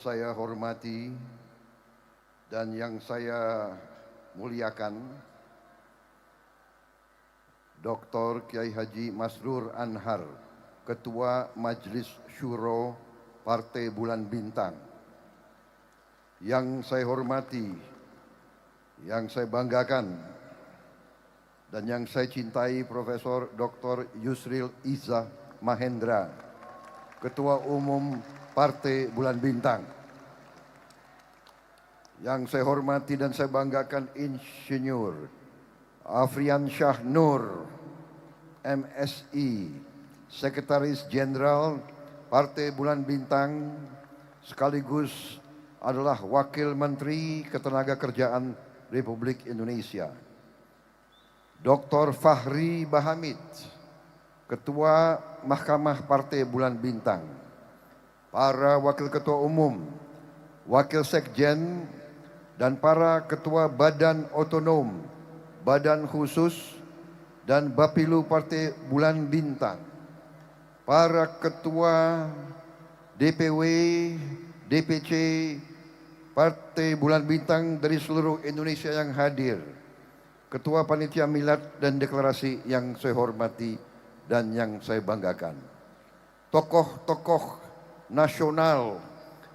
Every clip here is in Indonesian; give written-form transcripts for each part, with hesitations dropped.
Saya hormati dan yang saya muliakan Dr. Kiai Haji Masrur Anhar, Ketua Majelis Syuro Partai Bulan Bintang. Yang saya hormati, yang saya banggakan, dan yang saya cintai Profesor Dr. Yusril Izzah Mahendra, Ketua Umum Partai Bulan Bintang. Yang saya hormati dan saya banggakan Insinyur Afrian Syah Nur, MSI, Sekretaris Jenderal Partai Bulan Bintang, sekaligus adalah Wakil Menteri Ketenagakerjaan Republik Indonesia. Dr. Fahri Bahamid, Ketua Mahkamah Partai Bulan Bintang. Para Wakil Ketua Umum, Wakil Sekjen, dan para Ketua Badan Otonom, Badan Khusus, dan Bapilu Partai Bulan Bintang. Para Ketua DPW, DPC Partai Bulan Bintang dari seluruh Indonesia yang hadir. Ketua Panitia Milad dan Deklarasi yang saya hormati dan yang saya banggakan. Tokoh-tokoh nasional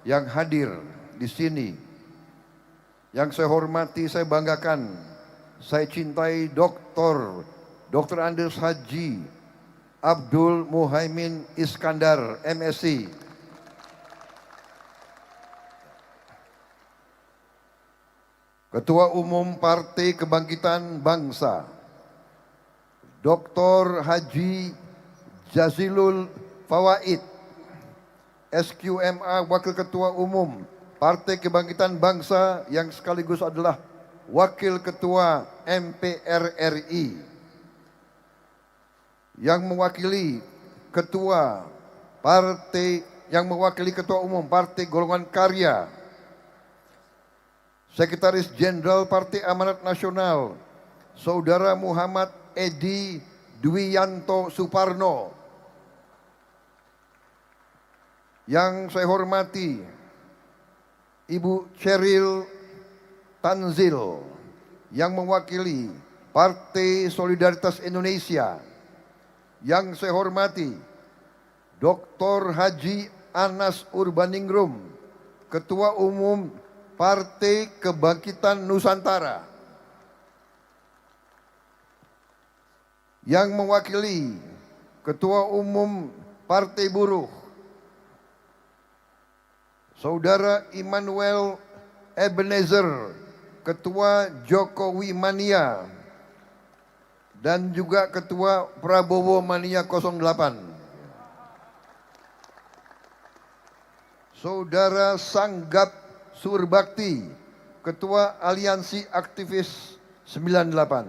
yang hadir di sini, yang saya hormati, saya banggakan, saya cintai Dr. Andes Haji Abdul Muhaimin Iskandar, MSI. Ketua Umum Partai Kebangkitan Bangsa, Dr. Haji Jazilul Fawaid, SQMA Wakil Ketua Umum Partai Kebangkitan Bangsa yang sekaligus adalah Wakil Ketua MPR RI, yang mewakili Ketua Umum Partai Golongan Karya, Sekretaris Jenderal Partai Amanat Nasional, Saudara Muhammad Edi Dwianto Suparno. Yang saya hormati Ibu Cheryl Tanzil yang mewakili Partai Solidaritas Indonesia. Yang saya hormati Dr. Haji Anas Urbaningrum, Ketua Umum Partai Kebangkitan Nusantara. Yang mewakili Ketua Umum Partai Buruh, Saudara Immanuel Ebenezer, Ketua Jokowi Mania, dan juga Ketua Prabowo Mania 08. Saudara Sanggap Surbakti, Ketua Aliansi Aktivis 98.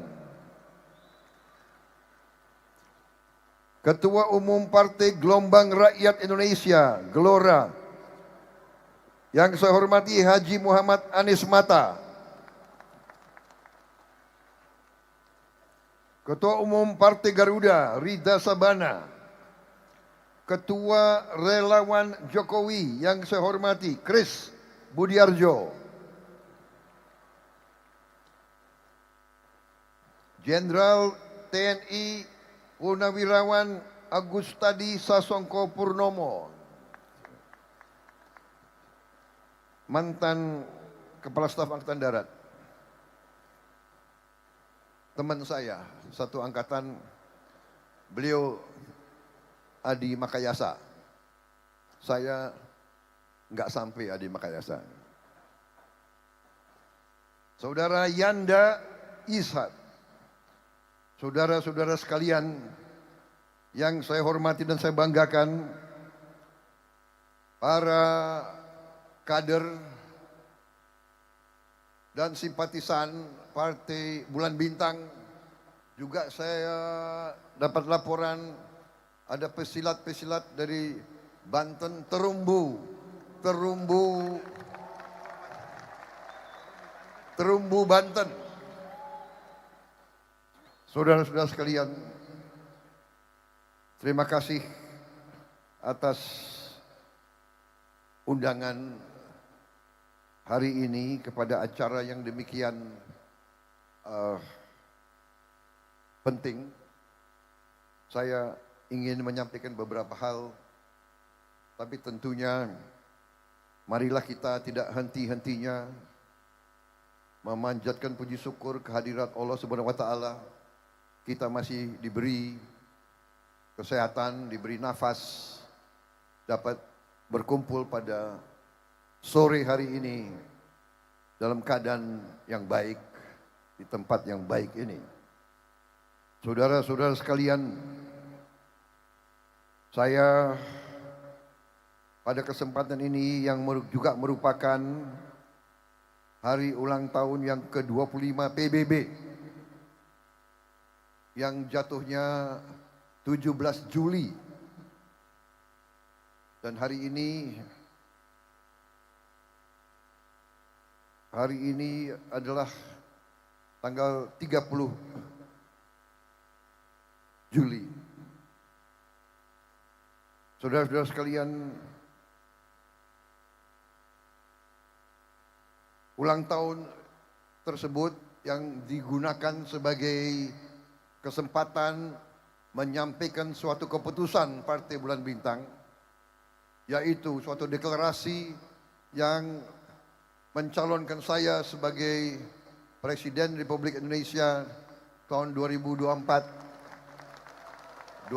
Ketua Umum Partai Gelombang Rakyat Indonesia, Gelora, yang saya hormati Haji Muhammad Anies Mata. Ketua Umum Partai Garuda, Rida Sabana. Ketua Relawan Jokowi yang saya hormati, Kris Budiarjo. Jenderal TNI Purnawirawan Agustadi Sasongko Purnomo. Mantan Kepala Staf Angkatan Darat. Teman saya, satu angkatan, beliau Adi Makayasa. Saya nggak sampai Adi Makayasa. Saudara Yanda Ishak. Saudara-saudara sekalian yang saya hormati dan saya banggakan, para kader dan simpatisan Partai Bulan Bintang, juga saya dapat laporan ada pesilat-pesilat dari Banten, Terumbu Banten. Saudara-saudara sekalian, terima kasih atas undangan hari ini kepada acara yang demikian penting. Saya ingin menyampaikan beberapa hal, tapi tentunya marilah kita tidak henti-hentinya memanjatkan puji syukur kehadirat Allah Subhanahu wa taala. Kita masih diberi kesehatan, diberi nafas, dapat berkumpul pada sore hari ini dalam keadaan yang baik, di tempat yang baik ini. Saudara-saudara sekalian, saya pada kesempatan ini yang juga merupakan hari ulang tahun yang ke-25 PBB yang jatuhnya 17 Juli. Dan hari ini adalah tanggal 30 Juli. Saudara-saudara sekalian, ulang tahun tersebut yang digunakan sebagai kesempatan menyampaikan suatu keputusan Partai Bulan Bintang, yaitu suatu deklarasi yang mencalonkan saya sebagai Presiden Republik Indonesia tahun 2024-2029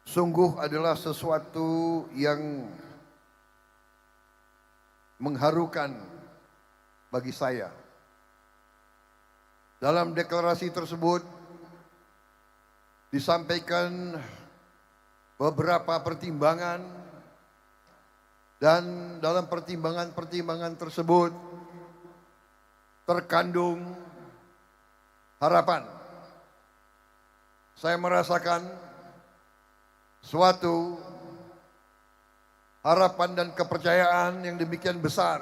sungguh adalah sesuatu yang mengharukan bagi saya. Dalam deklarasi tersebut disampaikan beberapa pertimbangan, dan dalam pertimbangan-pertimbangan tersebut terkandung harapan. Saya merasakan suatu harapan dan kepercayaan yang demikian besar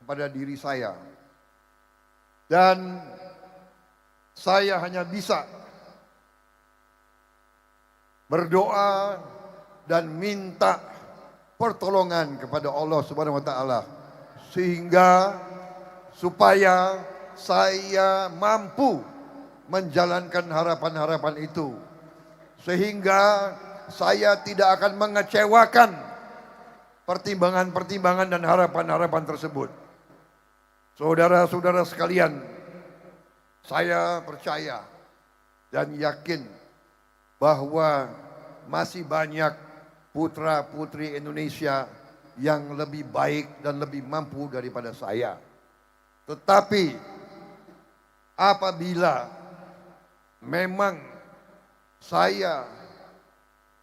kepada diri saya. Dan saya hanya bisa berdoa dan minta pertolongan kepada Allah Subhanahu wa taala sehingga supaya saya mampu menjalankan harapan-harapan itu, sehingga saya tidak akan mengecewakan pertimbangan-pertimbangan dan harapan-harapan tersebut. Saudara-saudara sekalian, saya percaya dan yakin bahwa masih banyak putra-putri Indonesia yang lebih baik dan lebih mampu daripada saya. Tetapi apabila memang saya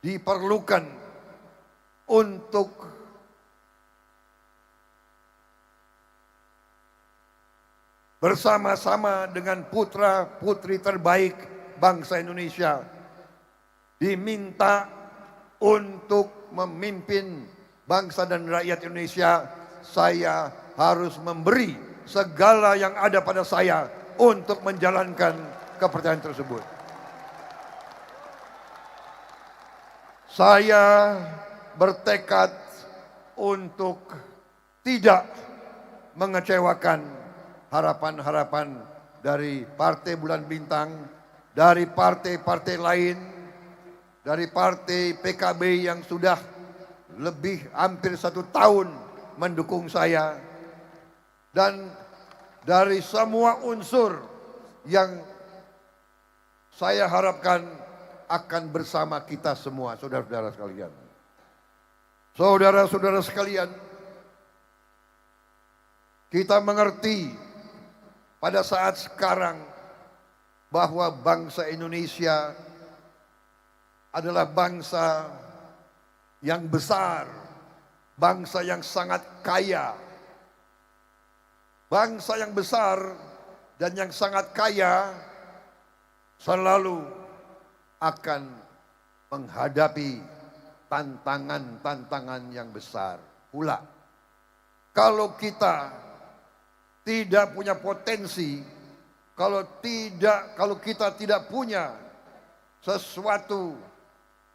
diperlukan untuk bersama-sama dengan putra-putri terbaik bangsa Indonesia, diminta untuk memimpin bangsa dan rakyat Indonesia, saya harus memberi segala yang ada pada saya untuk menjalankan kepercayaan tersebut. Saya bertekad untuk tidak mengecewakan harapan-harapan dari Partai Bulan Bintang, dari partai-partai lain, dari partai PKB yang sudah lebih hampir 1 tahun mendukung saya, dan dari semua unsur yang saya harapkan akan bersama kita semua, saudara-saudara sekalian. Saudara-saudara sekalian, kita mengerti pada saat sekarang bahwa bangsa Indonesia adalah bangsa yang besar, bangsa yang sangat kaya. Bangsa yang besar dan yang sangat kaya selalu akan menghadapi tantangan-tantangan yang besar pula. Kalau kita tidak punya potensi, kalau kita tidak punya sesuatu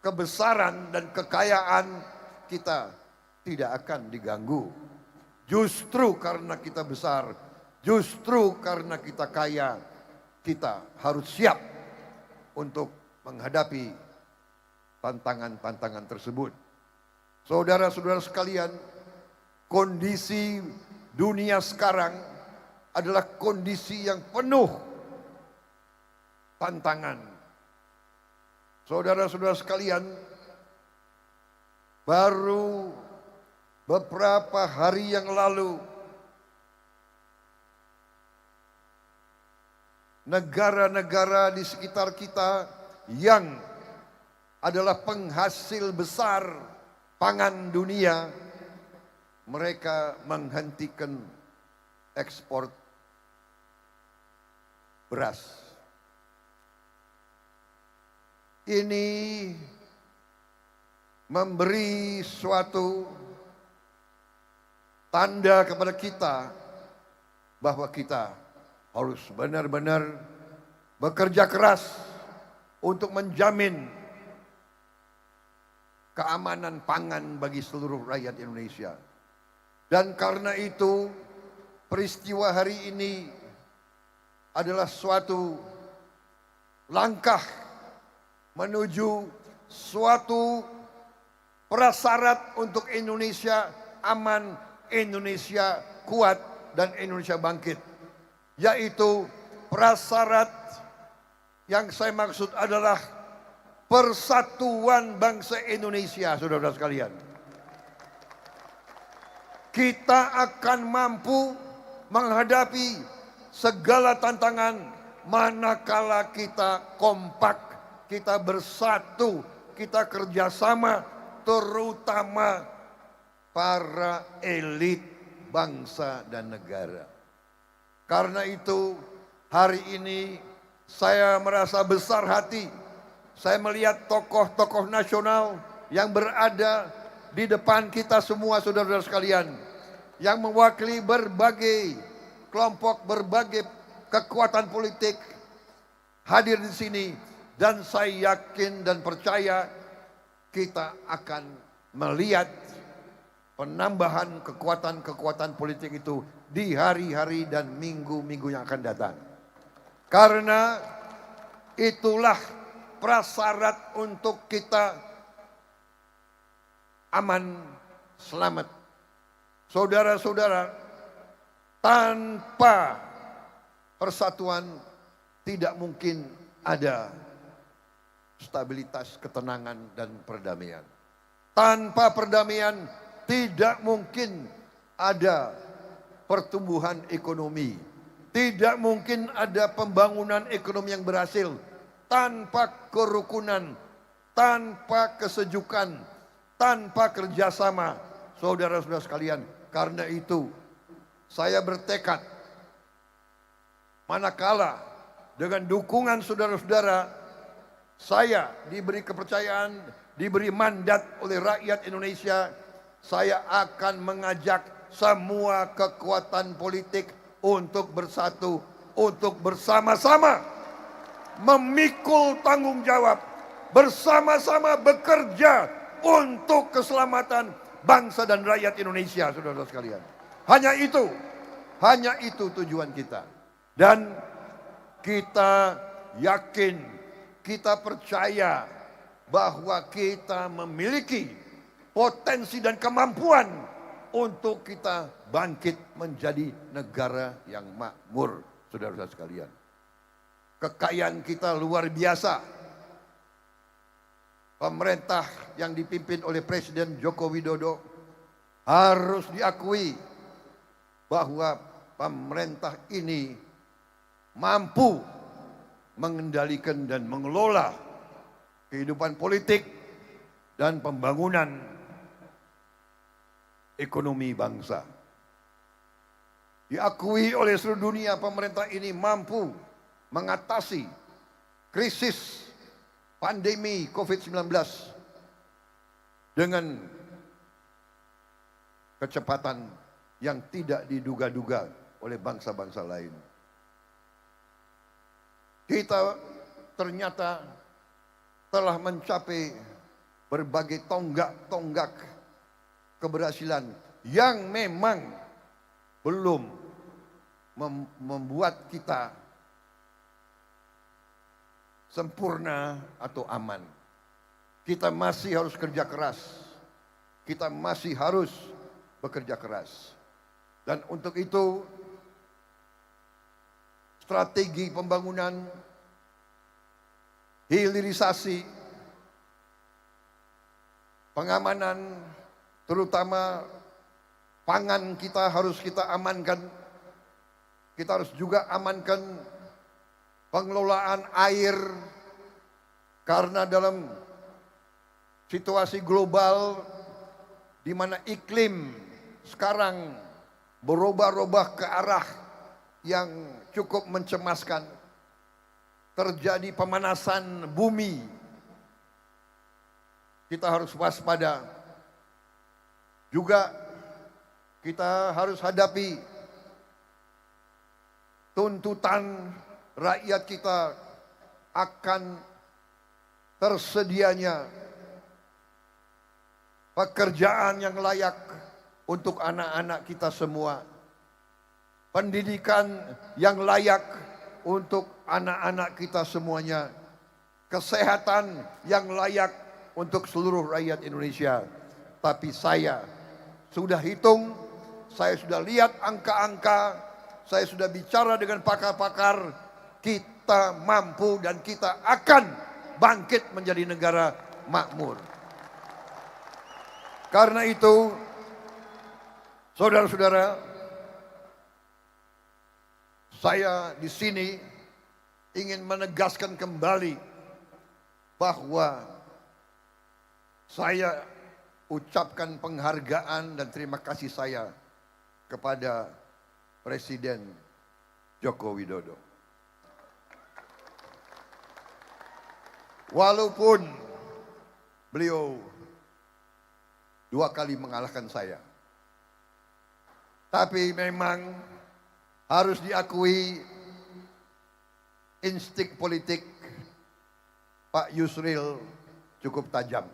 kebesaran dan kekayaan kita tidak akan diganggu. Justru karena kita besar, justru karena kita kaya, kita harus siap untuk menghadapi tantangan-tantangan tersebut. Saudara-saudara sekalian, kondisi dunia sekarang adalah kondisi yang penuh tantangan. Saudara-saudara sekalian, baru beberapa hari yang lalu negara-negara di sekitar kita yang adalah penghasil besar pangan dunia, mereka menghentikan ekspor beras. Ini memberi suatu tanda kepada kita bahwa kita harus benar-benar bekerja keras untuk menjamin keamanan pangan bagi seluruh rakyat Indonesia. Dan karena itu peristiwa hari ini adalah suatu langkah menuju suatu prasyarat untuk Indonesia aman, Indonesia kuat, dan Indonesia bangkit. Yaitu prasyarat yang saya maksud adalah persatuan bangsa Indonesia, saudara-saudara sekalian. Kita akan mampu menghadapi segala tantangan manakala kita kompak, kita bersatu, kita kerjasama, terutama para elit bangsa dan negara. Karena itu hari ini saya merasa besar hati. Saya melihat tokoh-tokoh nasional yang berada di depan kita semua, saudara-saudara sekalian, yang mewakili berbagai kelompok, berbagai kekuatan politik hadir di sini. Dan saya yakin dan percaya kita akan melihat penambahan kekuatan-kekuatan politik itu di hari-hari dan minggu-minggu yang akan datang. Karena itulah prasyarat untuk kita aman, selamat. Saudara-saudara, tanpa persatuan tidak mungkin ada stabilitas, ketenangan, dan perdamaian. Tanpa perdamaian tidak mungkin ada pertumbuhan ekonomi. Tidak mungkin ada pembangunan ekonomi yang berhasil. Tanpa kerukunan, tanpa kesejukan, tanpa kerjasama, saudara-saudara sekalian. Karena itu saya bertekad, manakala dengan dukungan saudara-saudara, saya diberi kepercayaan, diberi mandat oleh rakyat Indonesia, saya akan mengajak semua kekuatan politik untuk bersatu, untuk bersama-sama memikul tanggung jawab, bersama-sama bekerja untuk keselamatan bangsa dan rakyat Indonesia, saudara-saudara sekalian. Hanya itu tujuan kita. Dan kita yakin, kita percaya bahwa kita memiliki potensi dan kemampuan untuk kita bangkit menjadi negara yang makmur, saudara-saudara sekalian. Kekayaan kita luar biasa. Pemerintah yang dipimpin oleh Presiden Joko Widodo harus diakui bahwa pemerintah ini mampu mengendalikan dan mengelola kehidupan politik dan pembangunan ekonomi bangsa. Diakui oleh seluruh dunia, pemerintah ini mampu mengatasi krisis pandemi COVID-19 dengan kecepatan yang tidak diduga-duga oleh bangsa-bangsa lain. Kita ternyata telah mencapai berbagai tonggak-tonggak keberhasilan yang memang belum membuat kita sempurna atau aman. Kita masih harus kerja keras. Kita masih harus bekerja keras. Dan untuk itu, strategi pembangunan, hilirisasi, pengamanan, terutama pangan kita harus kita amankan. Kita harus juga amankan pengelolaan air, karena dalam situasi global di mana iklim sekarang berubah-ubah ke arah yang cukup mencemaskan. Terjadi pemanasan bumi. Kita harus waspada. Juga kita harus hadapi tuntutan rakyat kita akan tersedianya pekerjaan yang layak untuk anak-anak kita semua, pendidikan yang layak untuk anak-anak kita semuanya, kesehatan yang layak untuk seluruh rakyat Indonesia. Tapi saya sudah hitung, saya sudah lihat angka-angka, saya sudah bicara dengan pakar-pakar, kita mampu dan kita akan bangkit menjadi negara makmur. Karena itu, saudara-saudara, saya di sini ingin menegaskan kembali bahwa saya ucapkan penghargaan dan terima kasih saya kepada Presiden Joko Widodo. Walaupun beliau 2 kali mengalahkan saya, tapi memang harus diakui insting politik Pak Yusril cukup tajam.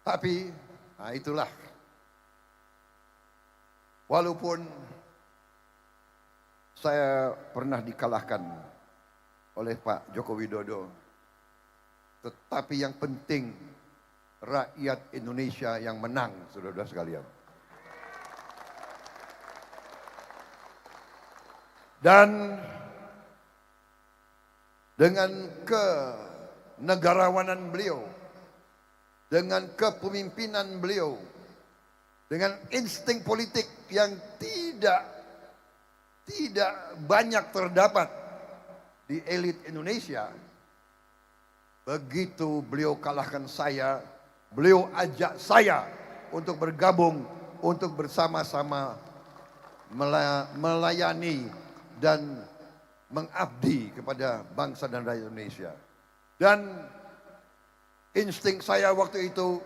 Tapi, nah itulah, walaupun saya pernah dikalahkan oleh Pak Joko Widodo, tetapi yang penting rakyat Indonesia yang menang, saudara-saudara sekalian. Dan dengan kenegarawanan beliau, dengan kepemimpinan beliau, dengan insting politik yang tidak banyak terdapat di elit Indonesia, begitu beliau kalahkan saya, beliau ajak saya untuk bergabung, untuk bersama-sama melayani dan mengabdi kepada bangsa dan rakyat Indonesia. Dan insting saya waktu itu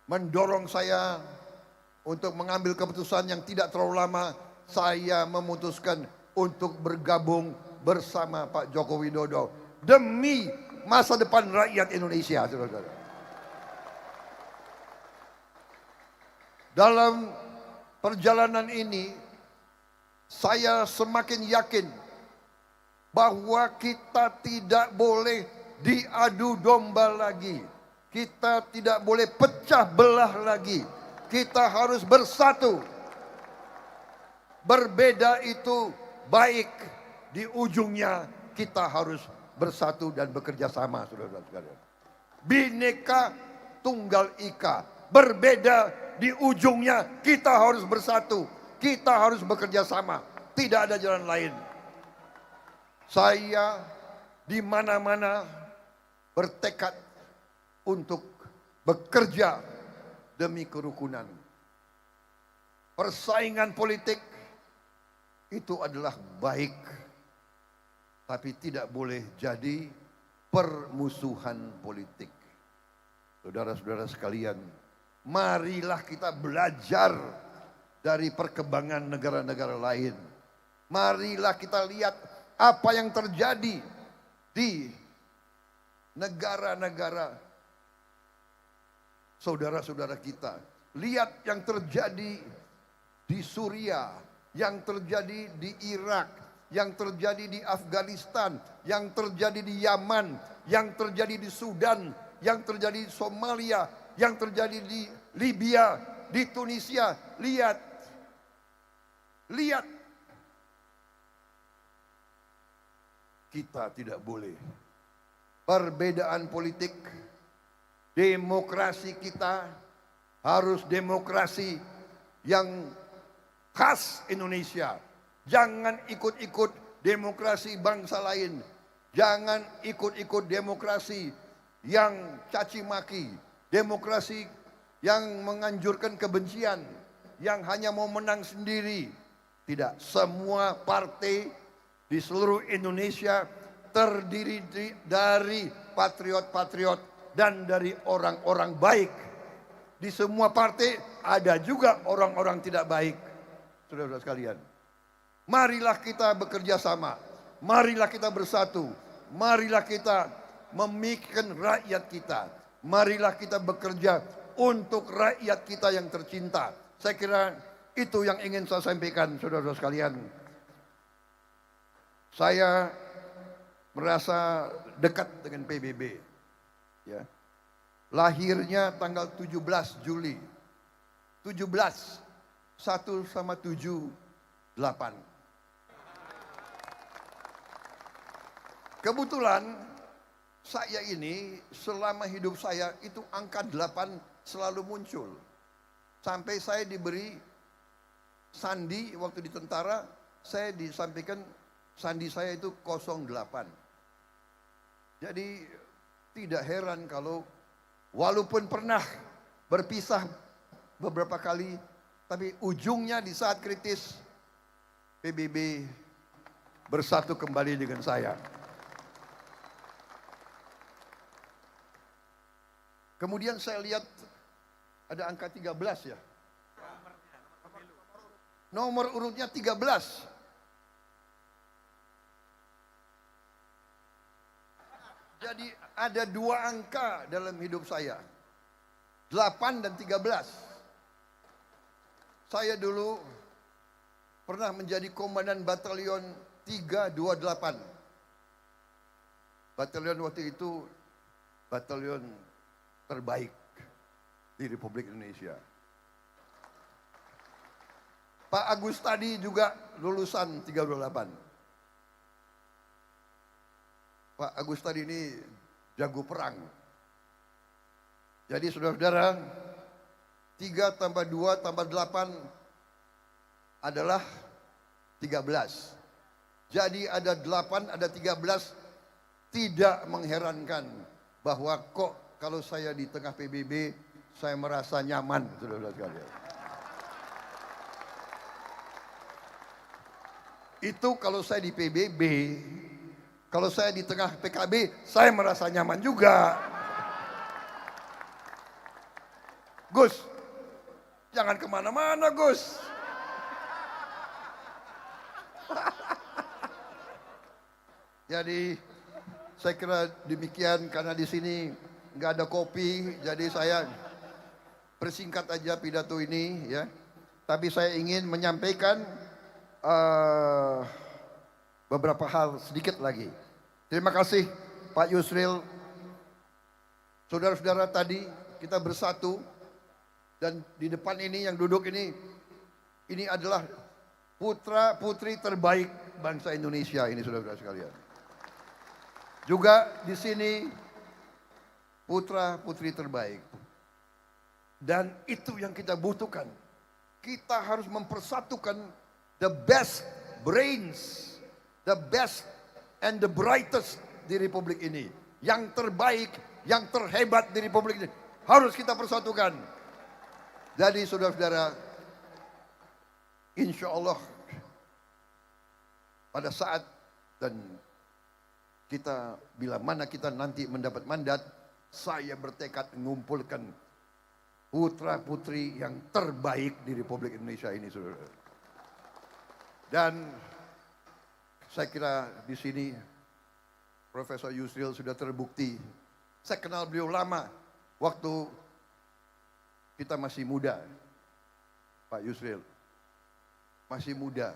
mendorong saya untuk mengambil keputusan yang tidak terlalu lama. Saya memutuskan untuk bergabung bersama Pak Joko Widodo demi masa depan rakyat Indonesia, saudara-saudara. Dalam perjalanan ini, saya semakin yakin bahwa kita tidak boleh diadu domba lagi. Kita tidak boleh pecah belah lagi. Kita harus bersatu. Berbeda itu baik. Di ujungnya kita harus bersatu dan bekerja sama, saudara-saudara sekalian. Bhinneka Tunggal Ika. Berbeda, di ujungnya kita harus bersatu. Kita harus bekerja sama. Tidak ada jalan lain. Saya di mana-mana bertekad untuk bekerja demi kerukunan. Persaingan politik itu adalah baik, tapi tidak boleh jadi permusuhan politik. Saudara-saudara sekalian, Marilah kita belajar dari perkembangan negara-negara lain. Marilah kita lihat apa yang terjadi di negara-negara saudara-saudara kita. Lihat yang terjadi di Suriah, yang terjadi di Irak, yang terjadi di Afghanistan, yang terjadi di Yaman, yang terjadi di Sudan, yang terjadi di Somalia, yang terjadi di Libya, di Tunisia. Lihat, lihat. Kita tidak boleh. Perbedaan politik, demokrasi kita harus demokrasi yang khas Indonesia. Jangan ikut-ikut demokrasi bangsa lain. Jangan ikut-ikut demokrasi yang caci maki, demokrasi yang menganjurkan kebencian, yang hanya mau menang sendiri. Tidak, semua partai di seluruh Indonesia terdiri dari patriot-patriot dan dari orang-orang baik. Di semua partai ada juga orang-orang tidak baik. Saudara-saudara sekalian, marilah kita bekerja sama, marilah kita bersatu, marilah kita memikirkan rakyat kita, marilah kita bekerja untuk rakyat kita yang tercinta. Saya kira itu yang ingin saya sampaikan, saudara-saudara sekalian. Saya merasa dekat dengan PBB. Ya. Lahirnya tanggal 17 Juli. 17, 1 sama 7, 8. Kebetulan saya ini selama hidup saya itu angka 8 selalu muncul. Sampai saya diberi sandi waktu di tentara, saya disampaikan sandi saya itu 08. Jadi tidak heran kalau walaupun pernah berpisah beberapa kali, tapi ujungnya di saat kritis PBB bersatu kembali dengan saya. Kemudian saya lihat ada angka 13 ya. Nomor urutnya 13. Jadi ada 2 angka dalam hidup saya. 8 dan 13. Saya dulu pernah menjadi komandan batalion 328. Batalion waktu itu batalion terbaik di Republik Indonesia. Pak Agus tadi juga lulusan 328. Pak Agus tadi ini jago perang. Jadi saudara-saudara, 3 tambah 2 tambah 8 adalah 13. Jadi ada 8, ada 13, tidak mengherankan bahwa kok kalau saya di tengah PBB, saya merasa nyaman, saudara-saudara sekalian. Itu kalau saya di PBB. Kalau saya di tengah PKB, saya merasa nyaman juga. Gus, jangan kemana-mana Gus. Jadi saya kira demikian, karena di sini nggak ada kopi, jadi saya persingkat aja pidato ini ya. Tapi saya ingin menyampaikan beberapa hal sedikit lagi. Terima kasih Pak Yusril. Saudara-saudara, tadi kita bersatu dan di depan ini yang duduk ini adalah putra putri terbaik bangsa Indonesia ini, saudara-saudara sekalian. Juga di sini putra putri terbaik. Dan itu yang kita butuhkan. Kita harus mempersatukan the best brains, the best and the brightest di Republik ini. Yang terbaik, yang terhebat di Republik ini harus kita persatukan. Jadi saudara-saudara, insya Allah pada saat dan kita bila mana kita nanti mendapat mandat, saya bertekad mengumpulkan putra-putri yang terbaik di Republik Indonesia ini, saudara. Dan saya kira di sini Profesor Yusril sudah terbukti. Saya kenal beliau lama, waktu kita masih muda, Pak Yusril. Masih muda.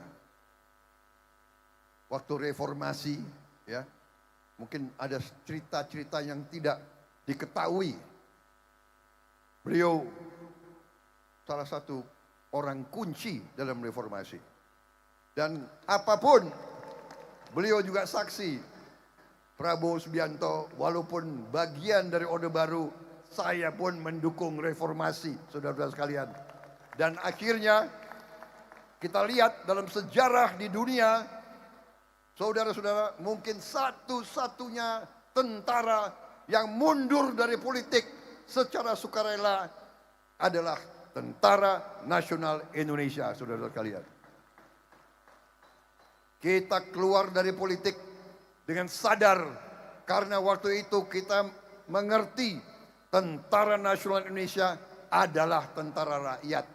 Waktu reformasi, ya, mungkin ada cerita-cerita yang tidak diketahui. Beliau salah satu orang kunci dalam reformasi. Dan apapun, beliau juga saksi. Prabowo Subianto, walaupun bagian dari Orde Baru, saya pun mendukung reformasi, saudara-saudara sekalian. Dan akhirnya, kita lihat dalam sejarah di dunia, saudara-saudara, mungkin satu-satunya tentara yang mundur dari politik secara sukarela adalah Tentara Nasional Indonesia, saudara-saudara sekalian. Kita keluar dari politik dengan sadar karena waktu itu kita mengerti Tentara Nasional Indonesia adalah tentara rakyat.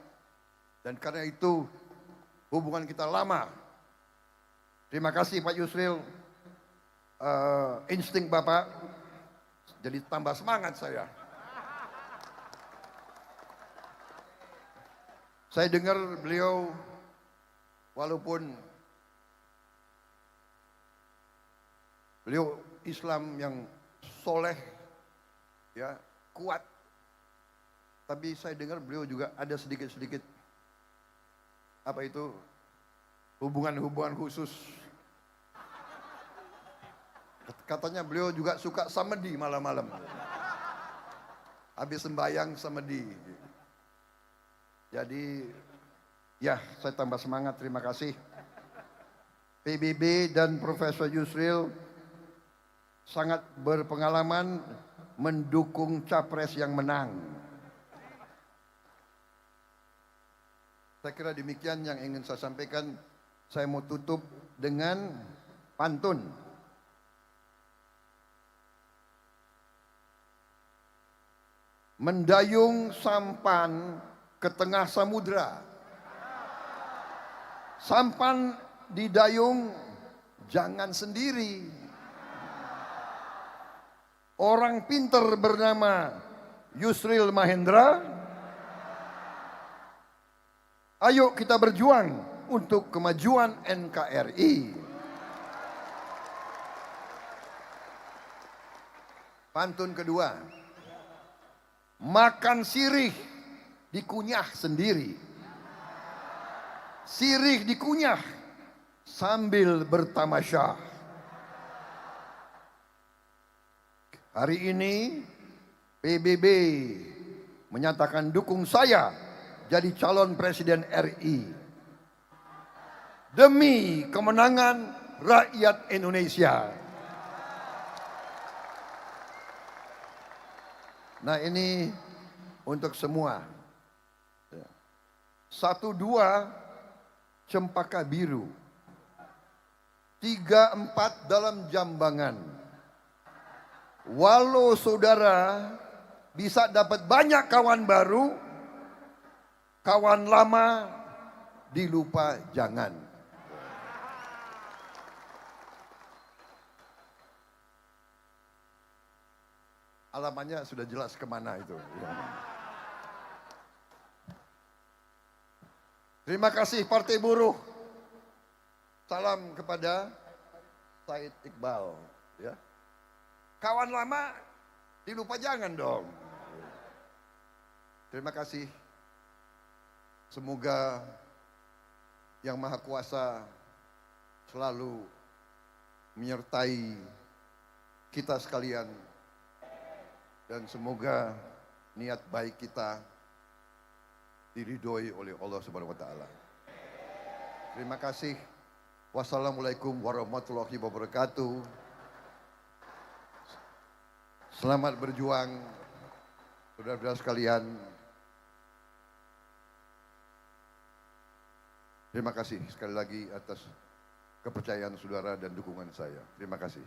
Dan karena itu hubungan kita lama. Terima kasih Pak Yusril, insting Bapak jadi tambah semangat saya. Saya dengar beliau walaupun beliau Islam yang soleh, ya, kuat, tapi saya dengar beliau juga ada sedikit-sedikit apa itu hubungan-hubungan khusus. Katanya beliau juga suka samedi malam-malam. Habis sembahyang samedi. Jadi ya saya tambah semangat, terima kasih. PBB dan Profesor Yusril sangat berpengalaman mendukung capres yang menang. Saya kira demikian yang ingin saya sampaikan. Saya mau tutup dengan pantun. Mendayung sampan ke tengah samudra. Sampan didayung jangan sendiri. Orang pinter bernama Yusril Mahendra. Ayo kita berjuang untuk kemajuan NKRI. Pantun kedua. Makan sirih dikunyah sendiri. Sirih dikunyah sambil bertamasya. Hari ini PBB menyatakan dukung saya jadi calon presiden RI. Demi kemenangan rakyat Indonesia. Nah ini untuk semua. 1, 2 cempaka biru. 3, 4 dalam jambangan. Walau saudara bisa dapat banyak kawan baru, kawan lama dilupa jangan. Alamannya sudah jelas kemana itu. Ya. Terima kasih Partai Buruh. Salam kepada Said Iqbal. Ya. Kawan lama dilupa jangan dong. Terima kasih. Semoga Yang Maha Kuasa selalu menyertai kita sekalian. Dan semoga niat baik kita diridhoi oleh Allah Subhanahu wa taala. Terima kasih. Wassalamualaikum warahmatullahi wabarakatuh. Selamat berjuang, saudara-saudara sekalian. Terima kasih sekali lagi atas kepercayaan saudara dan dukungan saya. Terima kasih.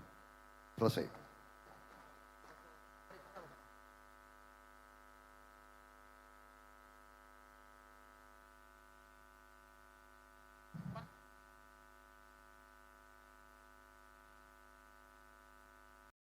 Selesai.